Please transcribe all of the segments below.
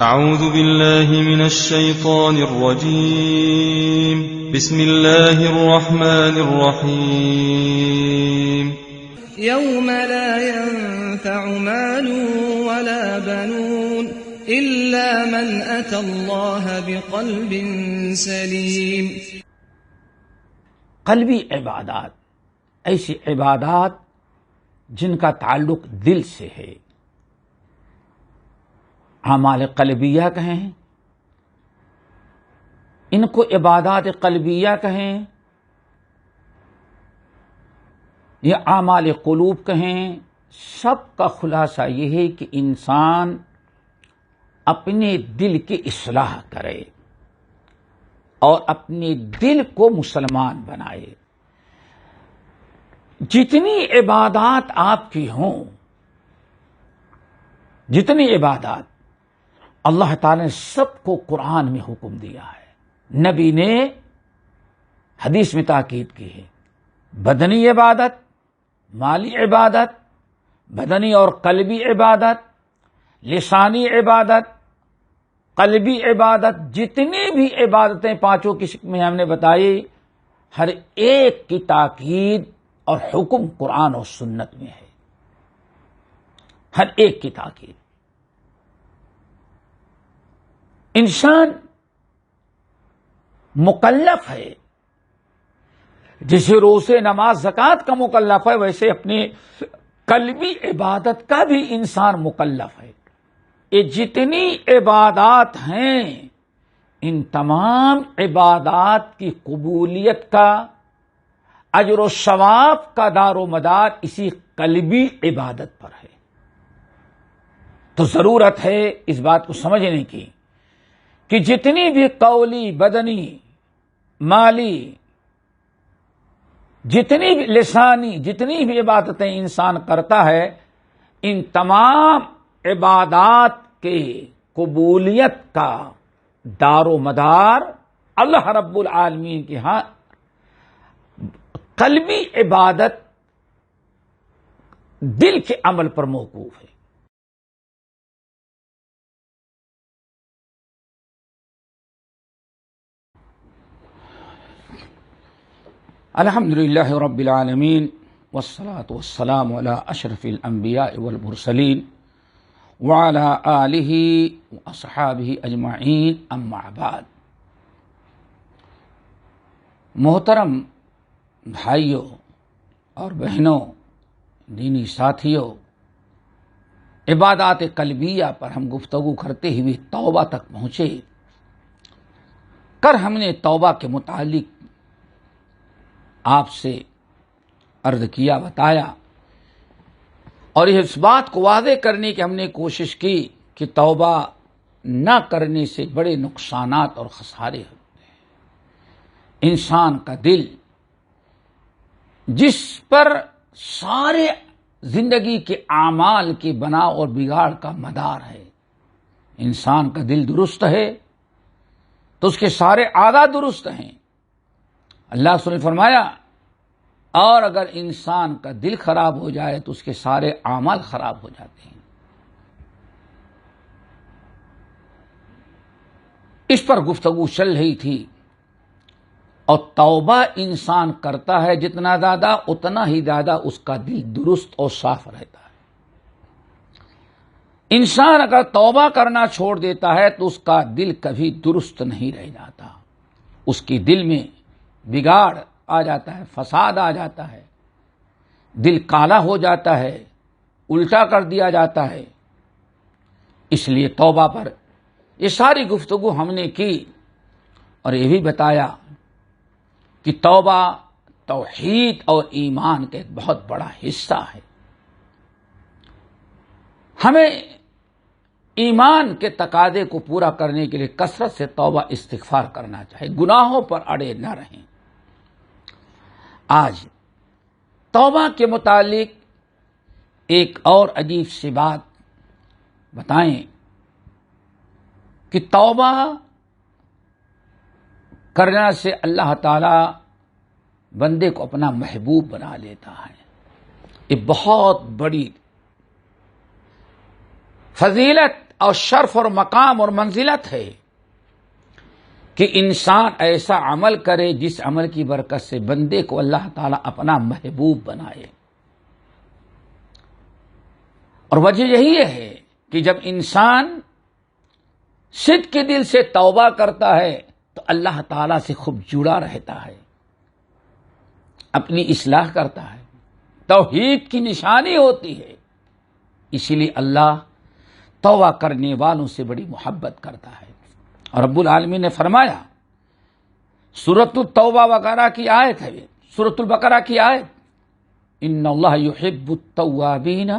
أعوذ بالله من الشيطان الرجيم. بسم الله الرحمن الرحيم. يوم لا ينفع مال ولا بنون إلا من أتى الله بقلب سليم. قلبی عبادات ایسی عبادات جن کا تعلق دل سے ہے، اعمال قلبیہ کہیں، ان کو عبادات قلبیہ کہیں یا اعمال قلوب کہیں، سب کا خلاصہ یہ ہے کہ انسان اپنے دل کی اصلاح کرے اور اپنے دل کو مسلمان بنائے. جتنی عبادات آپ کی ہوں، جتنی عبادات اللہ تعالی نے سب کو قرآن میں حکم دیا ہے، نبی نے حدیث میں تاکید کی ہے. بدنی عبادت، مالی عبادت، بدنی اور قلبی عبادت، لسانی عبادت، قلبی عبادت، جتنی بھی عبادتیں پانچوں کی شکل میں ہم نے بتائی، ہر ایک کی تاکید اور حکم قرآن اور سنت میں ہے. ہر ایک کی تاکید. انسان مکلف ہے، جیسے روزے، نماز، زکوٰۃ کا مکلف ہے، ویسے اپنی قلبی عبادت کا بھی انسان مکلف ہے. یہ جتنی عبادات ہیں، ان تمام عبادات کی قبولیت کا، اجر و ثواب کا دار و مدار اسی قلبی عبادت پر ہے. تو ضرورت ہے اس بات کو سمجھنے کی کہ جتنی بھی قولی، بدنی، مالی، جتنی بھی لسانی، جتنی بھی عبادتیں انسان کرتا ہے، ان تمام عبادات کے قبولیت کا دار و مدار اللہ رب العالمین کے ہاں قلبی عبادت، دل کے عمل پر موقوف ہے. الحمدللہ رب العالمین والصلاة والسلام علی اشرف الانبیاء والمرسلین وعلی آلہ واصحابہ اجمعین، اما بعد. محترم بھائیوں اور بہنوں، دینی ساتھیوں، عبادات قلبیہ پر ہم گفتگو کرتے ہوئے توبہ تک پہنچے. ہم نے توبہ کے متعلق آپ سے عرض کیا، بتایا، اور اس بات کو واضح کرنے کی ہم نے کوشش کی کہ توبہ نہ کرنے سے بڑے نقصانات اور خسارے ہوتے ہیں. انسان کا دل، جس پر سارے زندگی کے اعمال کے بنا اور بگاڑ کا مدار ہے، انسان کا دل درست ہے تو اس کے سارے اعضاء درست ہیں. اللہ نے فرمایا، اور اگر انسان کا دل خراب ہو جائے تو اس کے سارے اعمال خراب ہو جاتے ہیں. اس پر گفتگو چل رہی تھی. اور توبہ انسان کرتا ہے جتنا زیادہ، اتنا ہی زیادہ اس کا دل درست اور صاف رہتا ہے. انسان اگر توبہ کرنا چھوڑ دیتا ہے تو اس کا دل کبھی درست نہیں رہ جاتا. اس کے دل میں بگاڑ آ جاتا ہے، فساد آ جاتا ہے، دل کالا ہو جاتا ہے، الٹا کر دیا جاتا ہے. اس لیے توبہ پر یہ ساری گفتگو ہم نے کی اور یہ بھی بتایا کہ توبہ توحید اور ایمان کا ایک بہت بڑا حصہ ہے. ہمیں ایمان کے تقاضے کو پورا کرنے کے لیے کثرت سے توبہ استغفار کرنا چاہیے، گناہوں پر اڑے نہ رہیں. آج توبہ کے متعلق ایک اور عجیب سی بات بتائیں کہ توبہ کرنے سے اللہ تعالی بندے کو اپنا محبوب بنا لیتا ہے. یہ بہت بڑی فضیلت اور شرف اور مقام اور منزلت ہے کہ انسان ایسا عمل کرے جس عمل کی برکت سے بندے کو اللہ تعالیٰ اپنا محبوب بنائے. اور وجہ یہی ہے کہ جب انسان صدق کے دل سے توبہ کرتا ہے تو اللہ تعالیٰ سے خوب جڑا رہتا ہے، اپنی اصلاح کرتا ہے، توحید کی نشانی ہوتی ہے. اسی لیے اللہ توبہ کرنے والوں سے بڑی محبت کرتا ہے. اور رب العالمین نے فرمایا، سورۃ التوبہ وغیرہ کی آیت ہے، سورۃ البقرہ کی آیت، ان اللہ یحب التوابین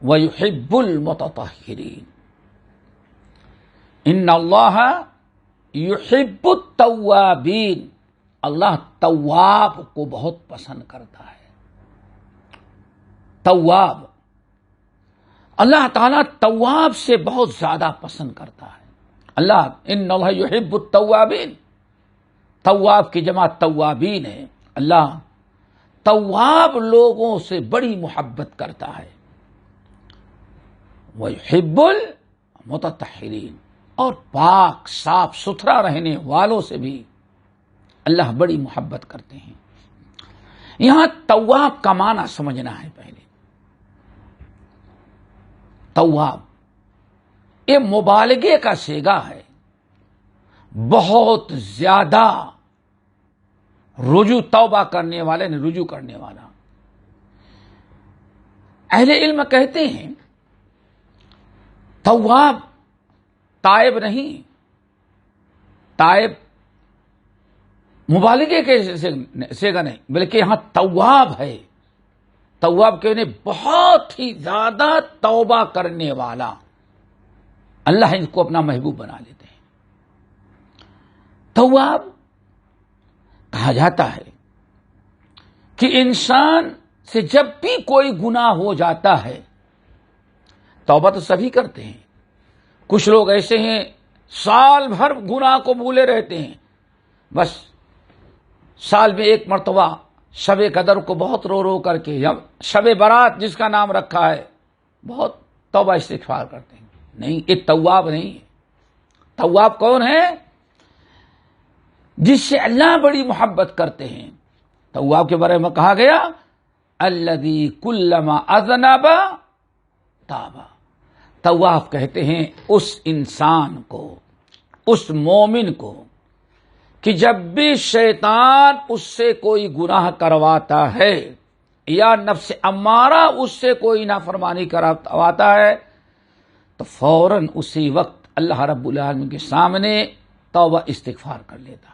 ویحب المتطہرین. ان اللہ یحب التوابین، اللہ تواب کو بہت پسند کرتا ہے. تواب، اللہ تعالیٰ تواب سے بہت زیادہ پسند کرتا ہے. اللہ ان اللہ یحب التوابین، تواب کی جمع توابین ہے. اللہ تواب لوگوں سے بڑی محبت کرتا ہے. ویحب المتطہرین، اور پاک صاف ستھرا رہنے والوں سے بھی اللہ بڑی محبت کرتے ہیں. یہاں تواب کا معنی سمجھنا ہے. پہلے تواب یہ مبالغے کا صیغہ ہے، بہت زیادہ رجوع، توبہ کرنے والے نے رجوع کرنے والا. اہل علم کہتے ہیں تواب تائب نہیں، تائب مبالغے کے صیغہ نہیں، بلکہ یہاں تواب ہے. تواب کہنے بہت ہی زیادہ توبہ کرنے والا. اللہ ان کو اپنا محبوب بنا لیتے ہیں. تواب کہا جاتا ہے کہ انسان سے جب بھی کوئی گناہ ہو جاتا ہے، توبہ تو سبھی کرتے ہیں، کچھ لوگ ایسے ہیں سال بھر گناہ کو بھولے رہتے ہیں، بس سال میں ایک مرتبہ شب قدر کو بہت رو رو کر کے، یا شب برات جس کا نام رکھا ہے، بہت توبہ استغفار کرتے ہیں. نہیں، یہ تواب نہیں ہے. تواب کون ہے؟ جس سے اللہ بڑی محبت کرتے ہیں. تواب کے بارے میں کہا گیا الذی کلما اذنب تاب. تواب کہتے ہیں اس انسان کو، اس مومن کو کہ جب بھی شیطان اس سے کوئی گناہ کرواتا ہے یا نفس امارہ اس سے کوئی نافرمانی کرواتا ہے تو فوراً اسی وقت اللہ رب العالمین کے سامنے توبہ استغفار کر لیتا،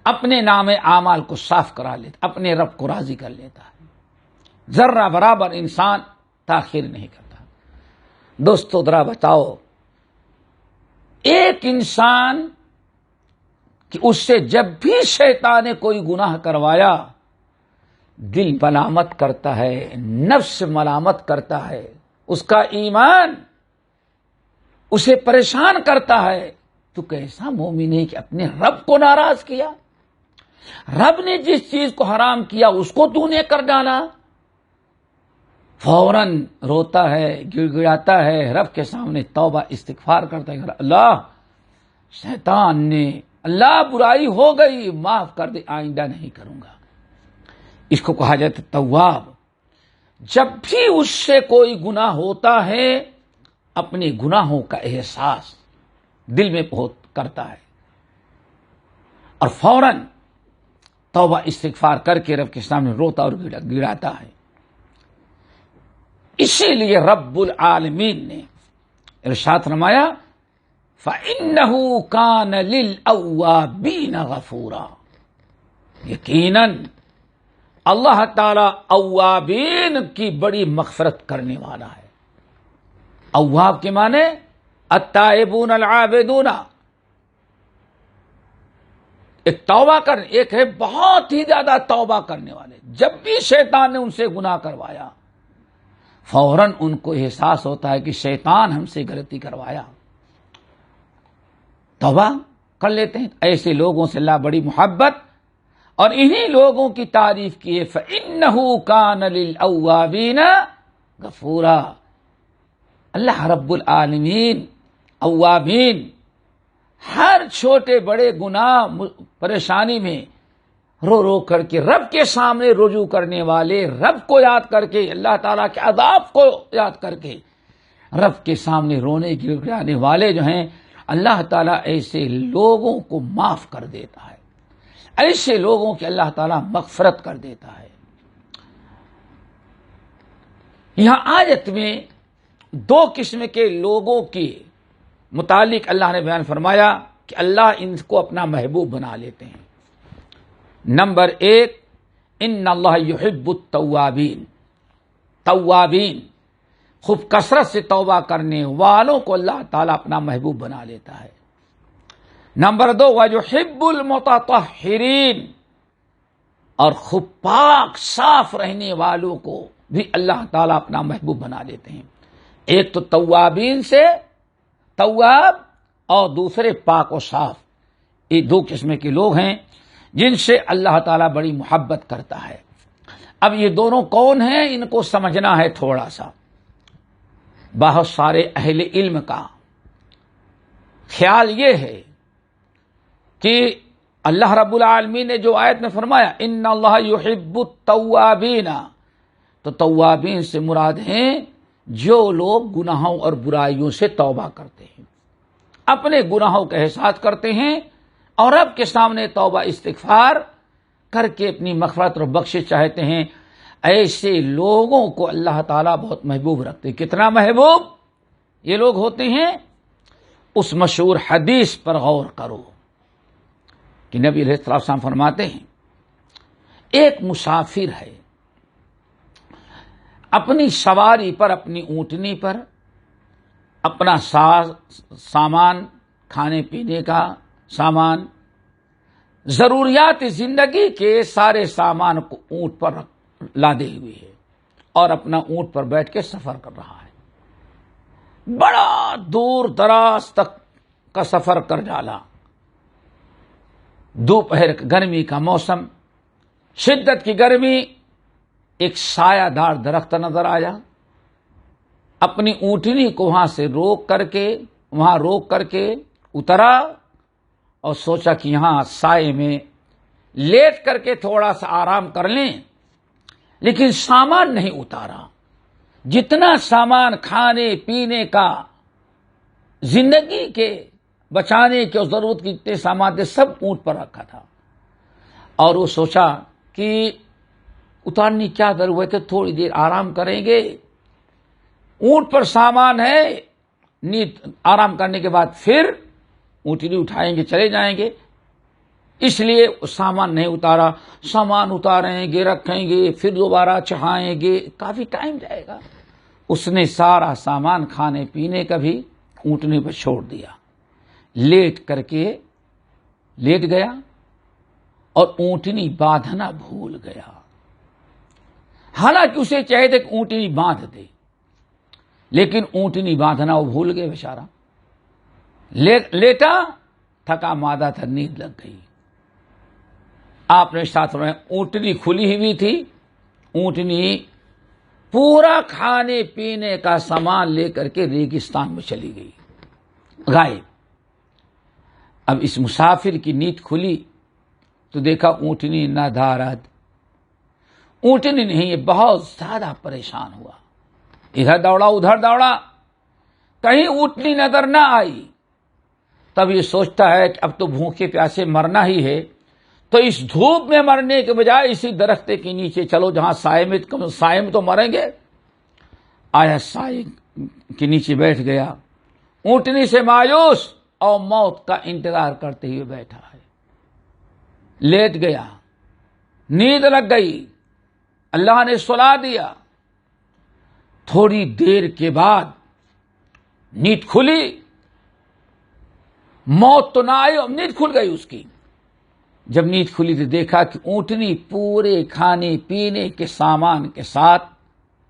اپنے نام اعمال کو صاف کرا لیتا، اپنے رب کو راضی کر لیتا ہے. ذرہ برابر انسان تاخیر نہیں کرتا. دوستو ذرا بتاؤ، ایک انسان کہ اس سے جب بھی شیطان نے کوئی گناہ کروایا، دل ملامت کرتا ہے، نفس ملامت کرتا ہے، اس کا ایمان اسے پریشان کرتا ہے، تو کیسا مومن ہے کہ اپنے رب کو ناراض کیا؟ رب نے جس چیز کو حرام کیا اس کو تو نے کر ڈالا. فوراً روتا ہے، گڑ گڑاتا ہے، رب کے سامنے توبہ استغفار کرتا ہے، اللہ شیطان نے، اللہ برائی ہو گئی، معاف کر دے، آئندہ نہیں کروں گا. اس کو کہا جاتا ہے تواب. جب بھی اس سے کوئی گناہ ہوتا ہے، اپنے گناہوں کا احساس دل میں کرتا ہے اور فوراً توبہ استغفار کر کے رب کے سامنے روتا اور گڑاتا ہے. اسی لیے رب العالمین نے ارشاد فرمایا فَإِنَّهُ كَانَ لِلْأَوَّابِينَ غَفُورًا. یقیناً اللہ تعالی اوابین کی بڑی مغفرت کرنے والا ہے. اواب کے معنی التائبون العابدون، ایک توبہ کرنے، ایک ہے بہت ہی زیادہ توبہ کرنے والے. جب بھی شیطان نے ان سے گناہ کروایا فوراً ان کو احساس ہوتا ہے کہ شیطان ہم سے غلطی کروایا، توبہ کر لیتے ہیں. ایسے لوگوں سے اللہ بڑی محبت، اور انہی لوگوں کی تعریف کی ہے فَإِنَّهُ كَانَ لِلْأَوَّابِينَ غَفُورًا. اللہ رب العالمین اوابین، ہر چھوٹے بڑے گناہ پریشانی میں رو رو کر کے رب کے سامنے رجوع کرنے والے، رب کو یاد کر کے، اللہ تعالیٰ کے عذاب کو یاد کر کے رب کے سامنے رونے گڑگڑانے والے جو ہیں، اللہ تعالیٰ ایسے لوگوں کو معاف کر دیتا ہے، ایسے لوگوں کی اللہ تعالیٰ مغفرت کر دیتا ہے۔ یہاں آیت میں دو قسم کے لوگوں کے متعلق اللہ نے بیان فرمایا کہ اللہ ان کو اپنا محبوب بنا لیتے ہیں۔ نمبر ایک، ان اللہ یحب التوابین، توابین، خوب کثرت سے توبہ کرنے والوں کو اللہ تعالیٰ اپنا محبوب بنا لیتا ہے۔ نمبر دو، وَيُحِبُّ الْمُتَطَہِّرِينَ، اور خوب پاک صاف رہنے والوں کو بھی اللہ تعالیٰ اپنا محبوب بنا لیتے ہیں۔ ایک تو توابین سے تواب، اور دوسرے پاک و صاف، یہ دو قسم کے لوگ ہیں جن سے اللہ تعالیٰ بڑی محبت کرتا ہے۔ اب یہ دونوں کون ہیں، ان کو سمجھنا ہے تھوڑا سا۔ بہت سارے اہل علم کا خیال یہ ہے کہ اللہ رب العالمین نے جو آیت میں فرمایا ان اللہ یحب التوابین، تو توابین سے مراد ہیں جو لوگ گناہوں اور برائیوں سے توبہ کرتے ہیں، اپنے گناہوں کا احساس کرتے ہیں اور رب کے سامنے توبہ استغفار کر کے اپنی مغفرت اور بخشش چاہتے ہیں، ایسے لوگوں کو اللہ تعالیٰ بہت محبوب رکھتے ہیں۔ کتنا محبوب یہ لوگ ہوتے ہیں؟ اس مشہور حدیث پر غور کرو کہ نبی علیہ السلام فرماتے ہیں ایک مسافر ہے، اپنی سواری پر، اپنی اونٹنی پر اپنا سامان، کھانے پینے کا سامان، ضروریات زندگی کے سارے سامان کو اونٹ پر لادے ہوئے ہے اور اپنا اونٹ پر بیٹھ کے سفر کر رہا ہے۔ بڑا دور دراز تک کا سفر کر ڈالا، دوپہر گرمی کا موسم، شدت کی گرمی، ایک سایہ دار درخت نظر آیا، اپنی اونٹنی کو وہاں روک کر کے اترا اور سوچا کہ یہاں سائے میں لیٹ کر کے تھوڑا سا آرام کر لیں، لیکن سامان نہیں اتارا۔ جتنا سامان کھانے پینے کا، زندگی کے بچانے کے اور ضرورت کے جتنے سامان تھے سب اونٹ پر رکھا تھا، اور وہ سوچا کہ اتارنے کیا ضرورت ہے، تھوڑی دیر آرام کریں گے، اونٹ پر سامان ہے، نیند آرام کرنے کے بعد پھر اونٹنی اٹھائیں گے، چلے جائیں گے، اس لیے سامان نہیں اتارا۔ سامان اتاریں گے، رکھیں گے، پھر دوبارہ چڑھائیں گے، کافی ٹائم جائے گا۔ اس نے سارا سامان کھانے پینے کا بھی اونٹنی پر چھوڑ دیا، لیٹ کر کے لیٹ گیا اور اونٹنی باندھنا بھول گیا۔ حالانکہ اسے چاہیے تھا کہ اونٹنی باندھ دے، لیکن اونٹنی باندھنا وہ بھول گئے بیچارہ۔ لیٹا، تھکا مادہ تھا، نیند لگ گئی۔ آپ نے ساتھ میں اونٹنی کھلی ہوئی تھی، اونٹنی پورا کھانے پینے کا سامان لے کر کے ریگستان میں چلی گئی، غائب۔ اب اس مسافر کی نیند کھلی تو دیکھا اونٹنی نہ دھارد، اونٹنی نہیں، یہ بہت زیادہ پریشان ہوا، ادھر دوڑا ادھر دوڑا، کہیں اونٹنی نظر نہ آئی۔ تب یہ سوچتا ہے کہ اب تو بھوکے پیاسے مرنا ہی ہے، تو اس دھوپ میں مرنے کے بجائے اسی درخت کے نیچے چلو جہاں سائے میں تو مریں گے۔ آیا سائے کے نیچے بیٹھ گیا، اونٹنی سے مایوس اور موت کا انتظار کرتے ہوئے بیٹھا ہے، لیٹ گیا، نیند لگ گئی، اللہ نے سلا دیا۔ تھوڑی دیر کے بعد نیند کھلی، موت تو نہ آئی، نیند کھل گئی اس کی۔ جب نیند کھلی تو دیکھا کہ اونٹنی پورے کھانے پینے کے سامان کے ساتھ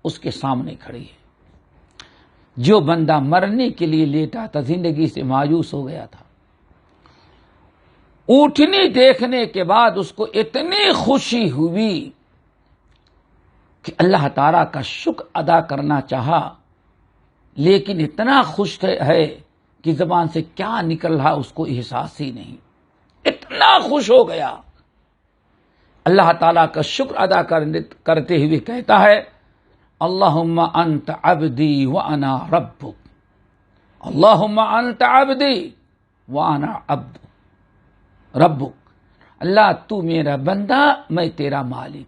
اس کے سامنے کھڑی ہے۔ جو بندہ مرنے کے لیے لیٹا تھا، زندگی سے مایوس ہو گیا تھا، اونٹنی دیکھنے کے بعد اس کو اتنی خوشی ہوئی کہ اللہ تعالیٰ کا شکر ادا کرنا چاہا لیکن اتنا خوش ہے کہ زبان سے کیا نکل رہا اس کو احساس ہی نہیں، اتنا خوش ہو گیا۔ اللہ تعالیٰ کا شکر ادا کرتے ہوئے کہتا ہے اللہم انت عبدی وانا ربک، اللہم انت عبدی وانا عبد ربک، اللہ تو میرا بندہ میں تیرا مالک۔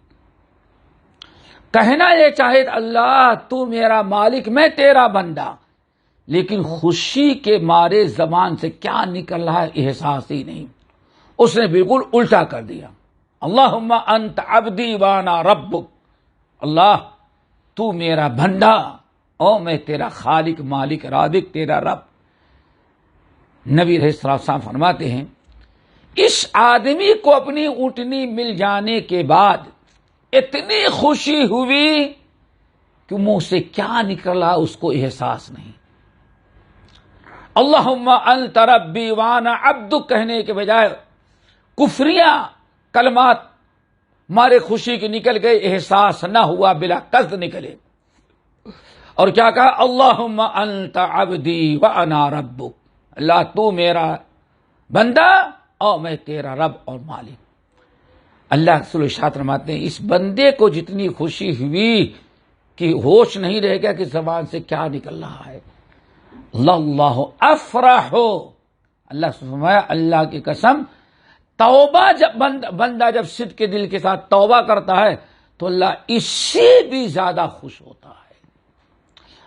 کہنا یہ چاہے اللہ تو میرا مالک میں تیرا بندہ، لیکن خوشی کے مارے زبان سے کیا نکل رہا ہے احساس ہی نہیں۔ اس نے بالکل الٹا کر دیا، اللہم انت عبدی وانا ربک، اللہ تو میرا بندہ اور میں تیرا خالق مالک رازق تیرا رب۔ نبی علیہ السلام فرماتے ہیں اس آدمی کو اپنی اونٹنی مل جانے کے بعد اتنی خوشی ہوئی کہ منہ سے کیا نکلا اس کو احساس نہیں۔ اللہم انت ربی وانا عبدک کہنے کے بجائے کفریاں کلمات مارے خوشی کی نکل گئے، احساس نہ ہوا، بلا قصد نکلے۔ اور کیا کہا اللہم انت عبدی وانا ربک، اللہ تو میرا بندہ اور میں تیرا رب اور مالک۔ اللہ رسول ارشاد فرماتے ہیں اس بندے کو جتنی خوشی ہوئی کہ ہوش نہیں رہ گیا کہ زبان سے کیا نکل رہا ہے۔ اللہ افرح، اللہ سے فرمایا اللہ کی قسم، توبہ جب بندہ جب صدق کے دل کے ساتھ توبہ کرتا ہے تو اللہ اس سے بھی زیادہ خوش ہوتا ہے۔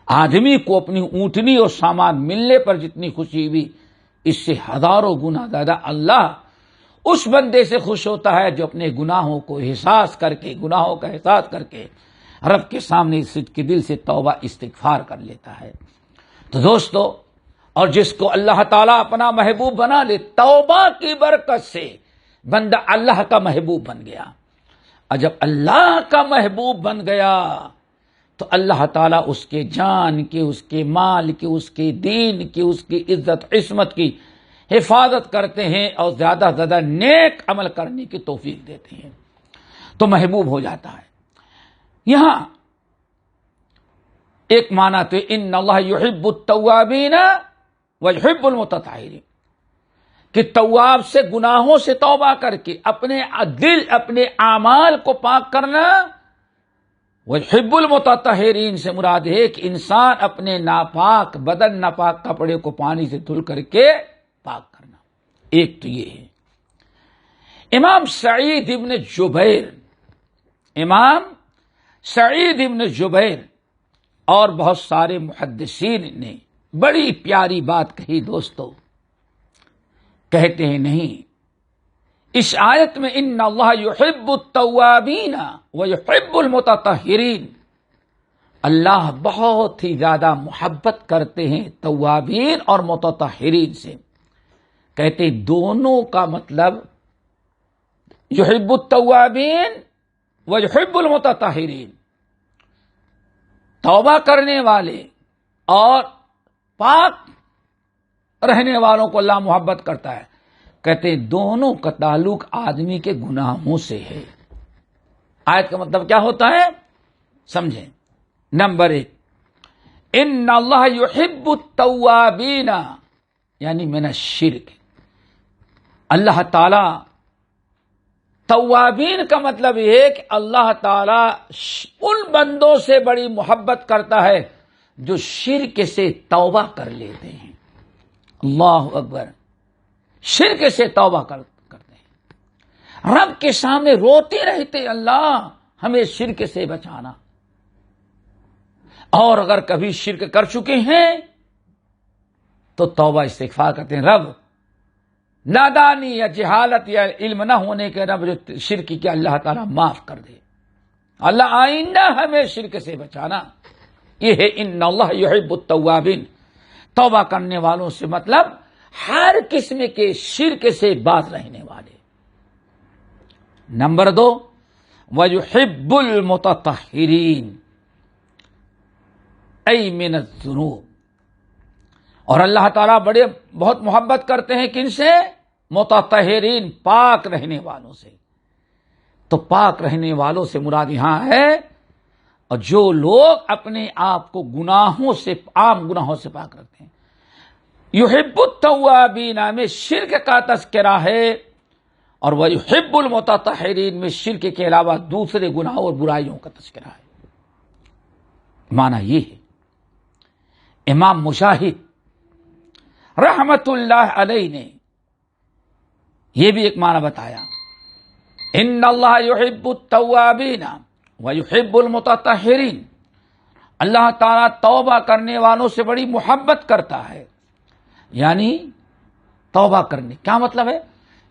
آدمی کو اپنی اونٹنی اور سامان ملنے پر جتنی خوشی ہوئی اس سے ہزاروں گنا زیادہ اللہ اس بندے سے خوش ہوتا ہے جو اپنے گناہوں کو احساس کر کے، گناہوں کا احساس کر کے رب کے سامنے صدق کے دل سے توبہ استغفار کر لیتا ہے۔ تو دوستو، اور جس کو اللہ تعالیٰ اپنا محبوب بنا لے، توبہ کی برکت سے بندہ اللہ کا محبوب بن گیا، اور جب اللہ کا محبوب بن گیا تو اللہ تعالیٰ اس کے جان کی، اس کے مال کی، اس کے دین کی، اس کی عزت عصمت کی حفاظت کرتے ہیں اور زیادہ سے زیادہ نیک عمل کرنے کی توفیق دیتے ہیں، تو محبوب ہو جاتا ہے۔ یہاں ایک معنی تو ان اللہ یحب التوابین ویحب المتطہرین، کہ تواب سے گناہوں سے توبہ کر کے اپنے دل اپنے اعمال کو پاک کرنا، ویحب المتطہرین سے مراد ہے کہ انسان اپنے ناپاک بدن، ناپاک کپڑے کو پانی سے دھل کر کے پاک کرنا۔ ایک تو یہ ہے۔ امام سعید ابن جبیر اور بہت سارے محدثین نے بڑی پیاری بات کہی دوستو، کہتے ہیں نہیں، اس آیت میں ان اللہ یحب التوابین ویحب المتطہرین، اللہ بہت ہی زیادہ محبت کرتے ہیں توابین اور متطہرین سے۔ کہتے ہیں دونوں کا مطلب یحب التوابین ویحب المتطہرین، توبہ کرنے والے اور پاک رہنے والوں کو اللہ محبت کرتا ہے۔ کہتے ہیں دونوں کا تعلق آدمی کے گناہوں سے ہے۔ آیت کا مطلب کیا ہوتا ہے سمجھیں۔ نمبر 1، ان اللہ یحب التوابین یعنی من الشرک، اللہ تعالی توابین کا مطلب یہ ہے کہ اللہ تعالی ان بندوں سے بڑی محبت کرتا ہے جو شرک سے توبہ کر لیتے ہیں۔ اللہ اکبر، شرک سے توبہ کرتے ہیں، رب کے سامنے روتے رہتے اللہ ہمیں شرک سے بچانا، اور اگر کبھی شرک کر چکے ہیں تو توبہ استغفار کرتے ہیں، رب نادانی یا جہالت یا علم نہ ہونے کے رب جو شرک کیا اللہ تعالیٰ معاف کر دے، اللہ آئندہ ہمیں شرک سے بچانا۔ یہ ہے ان اللہ یحب التوابین، توبہ کرنے والوں سے مطلب ہر قسم کے شرک سے باز رہنے والے۔ نمبر 2، وَيُحِبُّ الْمُتَطَهِّرِينَ أَيْ مِنَ الذُّنُوبِ، اور اللہ تعالیٰ بہت محبت کرتے ہیں کن سے؟ متطہرین، پاک رہنے والوں سے۔ تو پاک رہنے والوں سے مراد یہاں ہے اور جو لوگ اپنے آپ کو گناہوں سے، عام گناہوں سے پاک رکھتے ہیں، یحب التوابین میں شرک کا تذکرہ ہے، اور وہ یحب المتطہرین میں شرک کے علاوہ دوسرے گناہوں اور برائیوں کا تذکرہ ہے۔ معنی یہ ہے، امام مجاہد رحمت اللہ علیہ نے یہ بھی ایک معنی بتایا، ان اللہ یحب التوابین ویحب المتطہرین، اللہ تعالیٰ توبہ کرنے والوں سے بڑی محبت کرتا ہے۔ یعنی توبہ کرنے کیا مطلب ہے؟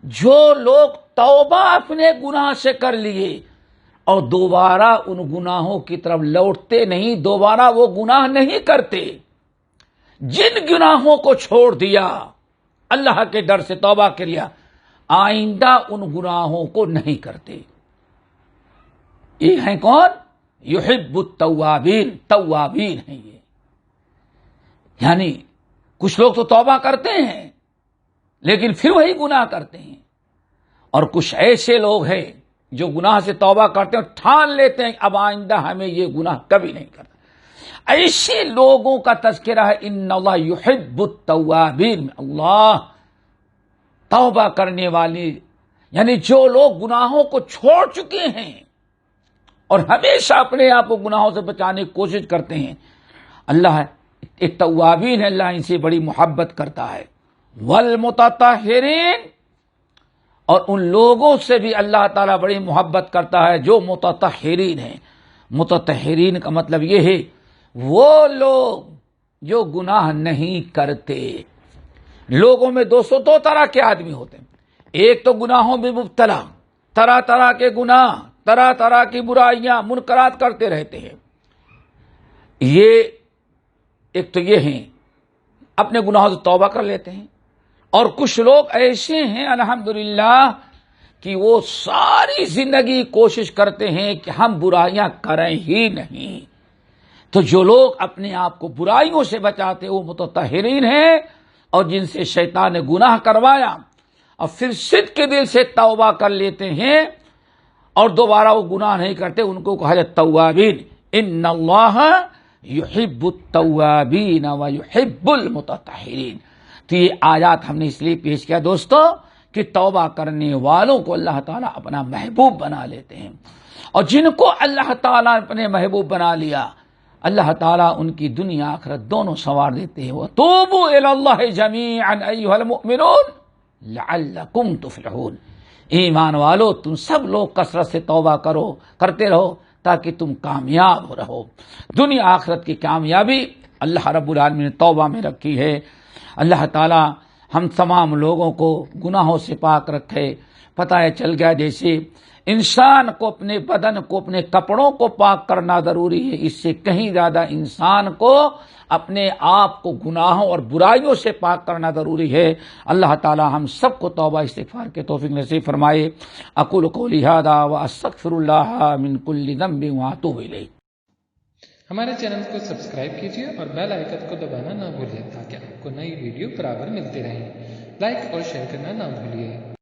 جو لوگ توبہ اپنے گناہ سے کر لیے اور دوبارہ ان گناہوں کی طرف لوٹتے نہیں، دوبارہ وہ گناہ نہیں کرتے، جن گناہوں کو چھوڑ دیا، اللہ کے ڈر سے توبہ کر لیا، آئندہ ان گناہوں کو نہیں کرتے، یہ ہیں کون؟ یحب التوابین، توابین ہیں یہ۔ یعنی کچھ لوگ تو توبہ کرتے ہیں لیکن پھر وہی گناہ کرتے ہیں، اور کچھ ایسے لوگ ہیں جو گناہ سے توبہ کرتے ہیں، ٹھان لیتے ہیں اب آئندہ ہمیں یہ گناہ کبھی نہیں کرنا۔ ایسے لوگوں کا تذکرہ ہے، ان اللہ یحب التوابین، اللہ توبہ کرنے والے، یعنی جو لوگ گناہوں کو چھوڑ چکے ہیں اور ہمیشہ اپنے آپ کو گناہوں سے بچانے کی کوشش کرتے ہیں، اللہ ایک توابین ہے، اللہ ان سے بڑی محبت کرتا ہے۔ والمتطہرین، اور ان لوگوں سے بھی اللہ تعالیٰ بڑی محبت کرتا ہے جو متطہرین ہیں۔ متطہرین کا مطلب یہ ہے وہ لوگ جو گناہ نہیں کرتے۔ لوگوں میں دو طرح کے آدمی ہوتے ہیں، ایک تو گناہوں میں مبتلا، طرح طرح کے گناہ، طرح طرح کی برائیاں، منکرات کرتے رہتے ہیں، یہ ایک تو یہ ہیں اپنے گناہوں سے توبہ کر لیتے ہیں، اور کچھ لوگ ایسے ہیں الحمدللہ کہ وہ ساری زندگی کوشش کرتے ہیں کہ ہم برائیاں کریں ہی نہیں۔ تو جو لوگ اپنے آپ کو برائیوں سے بچاتے وہ متطہرین ہیں، اور جن سے شیطان نے گناہ کروایا اور پھر صدق کے دل سے توبہ کر لیتے ہیں اور دوبارہ وہ گناہ نہیں کرتے، ان کو کہا جاتا توابین۔ ان اللہ یحب التوابین ویحب المتطہرین۔ تو یہ آیات ہم نے اس لیے پیش کیا دوستو کہ توبہ کرنے والوں کو اللہ تعالیٰ اپنا محبوب بنا لیتے ہیں، اور جن کو اللہ تعالیٰ نے اپنے محبوب بنا لیا، اللہ تعالیٰ ان کی دنیا آخرت دونوں سنوار دیتے ہیں۔ وَتُوبُوا إِلَى اللَّهِ جَمِيعًا أَيُّهَا الْمُؤْمِنُونَ لَعَلَّكُمْ تُفْلِحُونَ۔ ایمان والو تم سب لوگ کثرت سے توبہ کرتے رہو تاکہ تم کامیاب رہو۔ دنیا آخرت کی کامیابی اللہ رب العالمین نے توبہ میں رکھی ہے۔ اللہ تعالیٰ ہم تمام لوگوں کو گناہوں سے پاک رکھے۔ پتہ ہے چل گیا جیسے انسان کو اپنے بدن کو، اپنے کپڑوں کو پاک کرنا ضروری ہے، اس سے کہیں زیادہ انسان کو اپنے آپ کو گناہوں اور برائیوں سے پاک کرنا ضروری ہے۔ اللہ تعالی ہم سب کو توبہ استغفار کے توفیق نصیب فرمائے۔ اقول قولی ھذا واستغفر اللہ من کل ذنب واتوب الیہ۔ ہمارے چینل کو سبسکرائب کیجیے اور بیل آئیکن کو دبانا نہ بھولیں تاکہ آپ کو نئی ویڈیو برابر ملتی رہیں۔ لائک اور شیئر کرنا نہ بھولیے۔